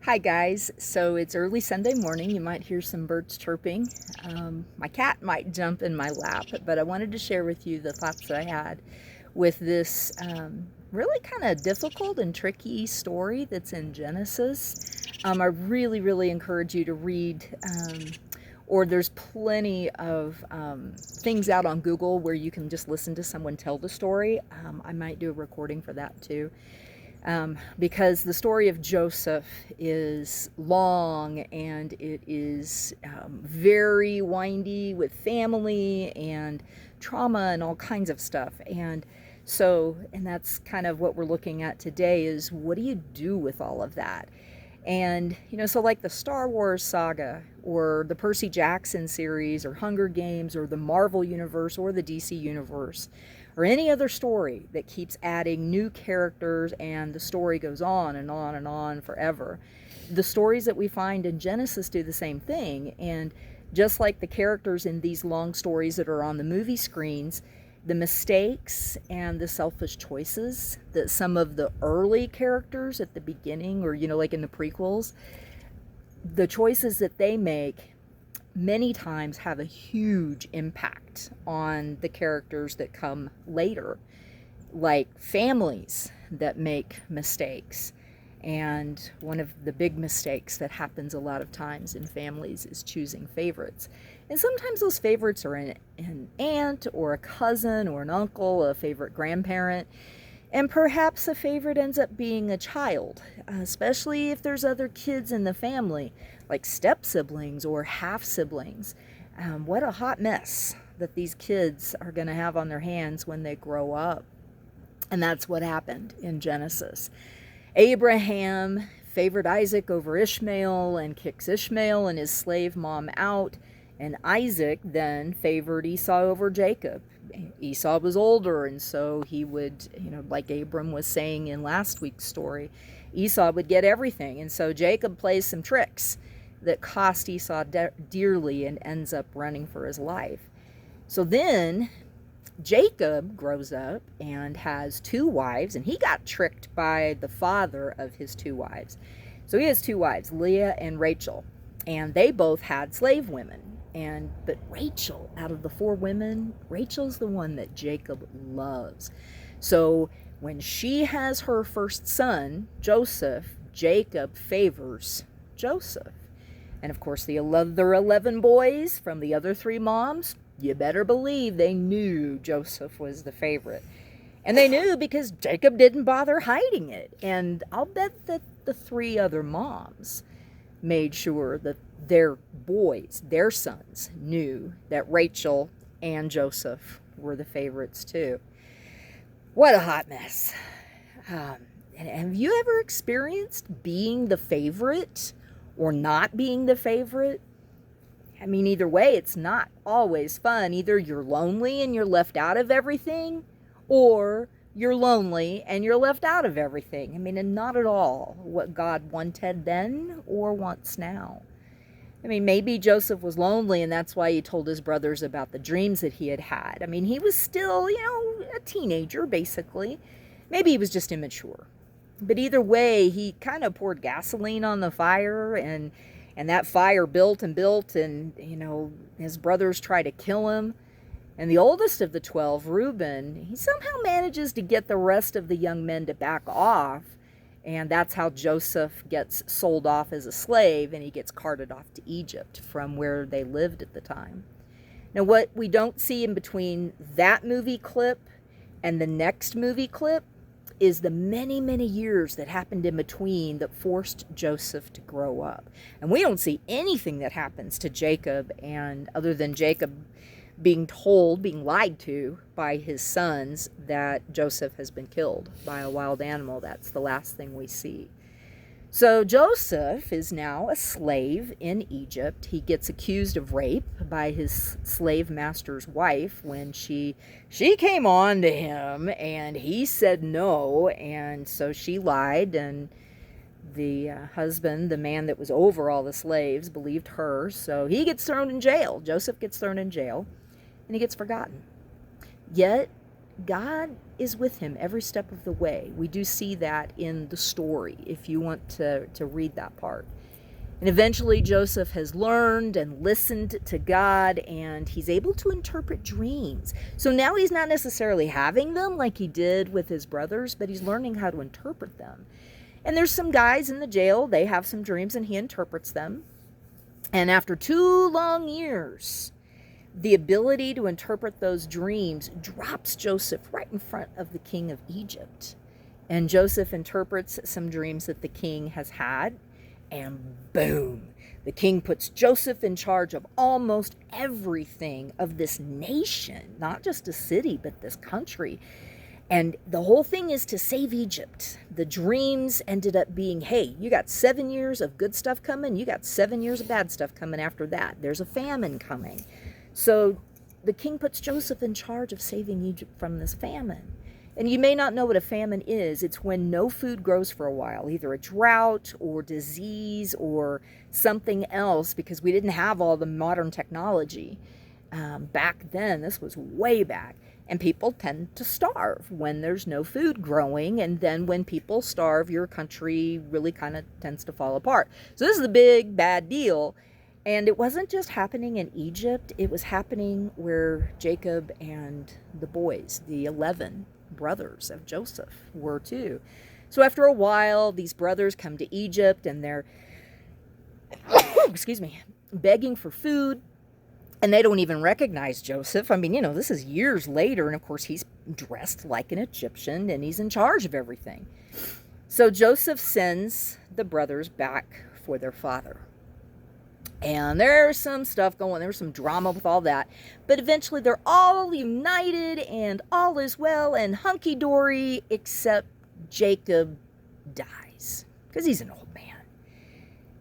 Hi guys, so it's early Sunday morning. You might hear some birds chirping. My cat might jump in my lap, but I wanted to share with you the thoughts that I had with this really kind of difficult and tricky story that's in Genesis. I really encourage you to read, or there's plenty of things out on Google where you can just listen to someone tell the story. I might do a recording for that too. Because the story of Joseph is long and it is very windy with family and trauma and all kinds of stuff. And that's kind of what we're looking at today is what do you do with all of that? And, so like the Star Wars saga or the Percy Jackson series or Hunger Games or the Marvel universe or the DC universe or any other story that keeps adding new characters and the story goes on and on and on forever. The stories that we find in Genesis do the same thing. And just like the characters in these long stories that are on the movie screens, the mistakes and the selfish choices that some of the early characters at the beginning or like in the prequels, the choices that they make many times have a huge impact on the characters that come later, like families that make mistakes. And one of the big mistakes that happens a lot of times in families is choosing favorites. And sometimes those favorites are an aunt or a cousin or an uncle, a favorite grandparent. And perhaps a favorite ends up being a child, especially if there's other kids in the family, like step siblings or half siblings. What a hot mess that these kids are going to have on their hands when they grow up. And that's what happened in Genesis. Abraham favored Isaac over Ishmael and kicks Ishmael and his slave mom out. And Isaac then favored Esau over Jacob. Esau was older, and so he would, like Abram was saying in last week's story, Esau would get everything. And so Jacob plays some tricks that cost Esau dearly and ends up running for his life. So then Jacob grows up and has two wives, and he got tricked by the father of his two wives. So he has two wives, Leah and Rachel, and they both had slave women. But Rachel, out of the four women, Rachel's the one that Jacob loves. So when she has her first son, Joseph, Jacob favors Joseph. And of course, the other 11 boys from the other three moms, you better believe they knew Joseph was the favorite. And they knew because Jacob didn't bother hiding it. And I'll bet that the three other moms made sure that their boys, their sons, knew that Rachel and Joseph were the favorites too. What a hot mess. And have you ever experienced being the favorite or not being the favorite? I mean, either way, it's not always fun. Either you're lonely and you're left out of everything, or you're lonely and you're left out of everything. I mean, and not at all what God wanted then or wants now. I mean, maybe Joseph was lonely and that's why he told his brothers about the dreams that he had had. I mean, he was still, a teenager, basically. Maybe he was just immature. But either way, he kind of poured gasoline on the fire, and that fire built and built, and, his brothers try to kill him. And the oldest of the 12, Reuben, he somehow manages to get the rest of the young men to back off. And that's how Joseph gets sold off as a slave, and he gets carted off to Egypt from where they lived at the time. Now, what we don't see in between that movie clip and the next movie clip is the many years that happened in between that forced Joseph to grow up. And we don't see anything that happens to Jacob, and other than Jacob being lied to by his sons that Joseph has been killed by a wild animal. That's the last thing we see. So Joseph is now a slave in Egypt. He gets accused of rape by his slave master's wife when she came on to him, and he said no, and so she lied, and the husband, the man that was over all the slaves, believed her, so he gets thrown in jail. Joseph gets thrown in jail, and he gets forgotten. Yet God is with him every step of the way. We do see that in the story, if you want to read that part. And eventually Joseph has learned and listened to God, and he's able to interpret dreams. So now he's not necessarily having them like he did with his brothers, but he's learning how to interpret them. And there's some guys in the jail, they have some dreams and he interprets them. And after 2 long years, the ability to interpret those dreams drops Joseph right in front of the king of Egypt. And Joseph interprets some dreams that the king has had. And boom, the king puts Joseph in charge of almost everything of this nation, not just a city, but this country. And the whole thing is to save Egypt. The dreams ended up being, hey, you got 7 years of good stuff coming, you got 7 years of bad stuff coming after that. There's a famine coming. So the king puts Joseph in charge of saving Egypt from this famine. And you may not know what a famine is. It's when no food grows for a while, either a drought or disease or something else, because we didn't have all the modern technology back then. This was way back. And people tend to starve when there's no food growing. And then when people starve, your country really kind of tends to fall apart. So this is a big, bad deal. And it wasn't just happening in Egypt. It was happening where Jacob and the boys, the 11 brothers of Joseph, were too. So after a while, these brothers come to Egypt and they're, excuse me, begging for food. And they don't even recognize Joseph. I mean, this is years later. And of course, he's dressed like an Egyptian and he's in charge of everything. So Joseph sends the brothers back for their father. And there's some stuff going, there's some drama with all that. But eventually they're all united and all is well and hunky-dory, except Jacob dies because he's an old man.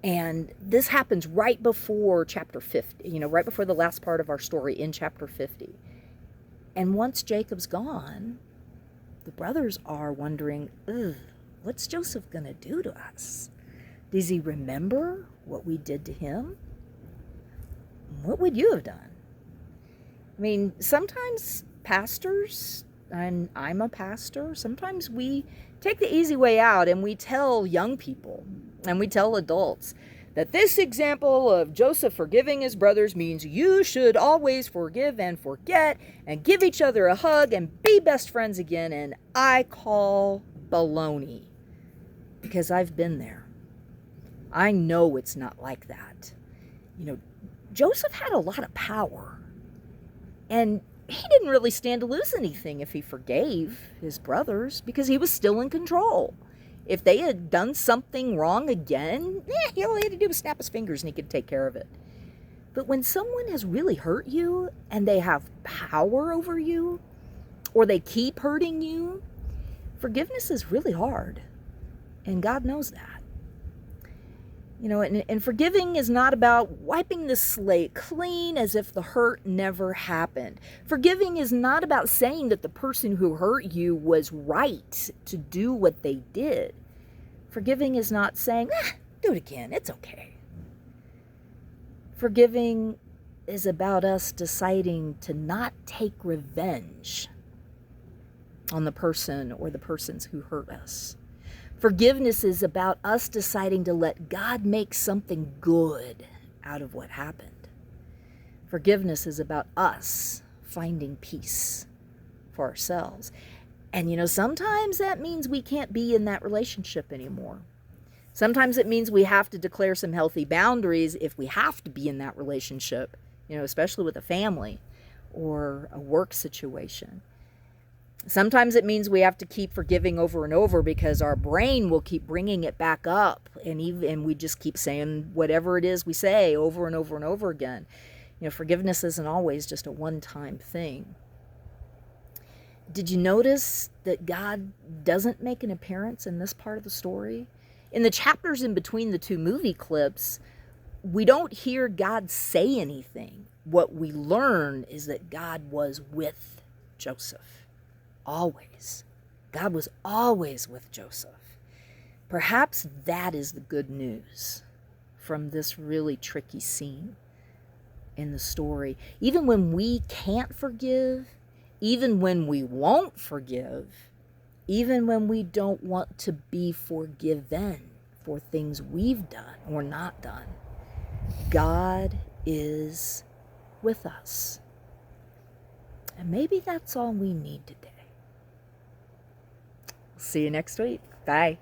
And this happens right before chapter 50, right before the last part of our story in chapter 50. And once Jacob's gone, the brothers are wondering, what's Joseph going to do to us? Does he remember what we did to him? What would you have done? I mean, sometimes pastors, and I'm a pastor, sometimes we take the easy way out and we tell young people and we tell adults that this example of Joseph forgiving his brothers means you should always forgive and forget and give each other a hug and be best friends again. And I call baloney, because I've been there. I know it's not like that. Joseph had a lot of power, and he didn't really stand to lose anything if he forgave his brothers, because he was still in control. If they had done something wrong again, all he had to do was snap his fingers and he could take care of it. But when someone has really hurt you and they have power over you, or they keep hurting you, forgiveness is really hard. And God knows that. And forgiving is not about wiping the slate clean as if the hurt never happened. Forgiving is not about saying that the person who hurt you was right to do what they did. Forgiving is not saying, do it again, it's okay. Forgiving is about us deciding to not take revenge on the person or the persons who hurt us. Forgiveness is about us deciding to let God make something good out of what happened. Forgiveness is about us finding peace for ourselves. And sometimes that means we can't be in that relationship anymore. Sometimes it means we have to declare some healthy boundaries if we have to be in that relationship, especially with a family or a work situation. Sometimes it means we have to keep forgiving over and over because our brain will keep bringing it back up, and we just keep saying whatever it is we say over and over and over again. Forgiveness isn't always just a one-time thing. Did you notice that God doesn't make an appearance in this part of the story? In the chapters in between the 2 movie clips, we don't hear God say anything. What we learn is that God was with Joseph. Always. God was always with Joseph. Perhaps that is the good news from this really tricky scene in the story. Even when we can't forgive, even when we won't forgive, even when we don't want to be forgiven for things we've done or not done, God is with us. And maybe that's all we need today. See you next week. Bye.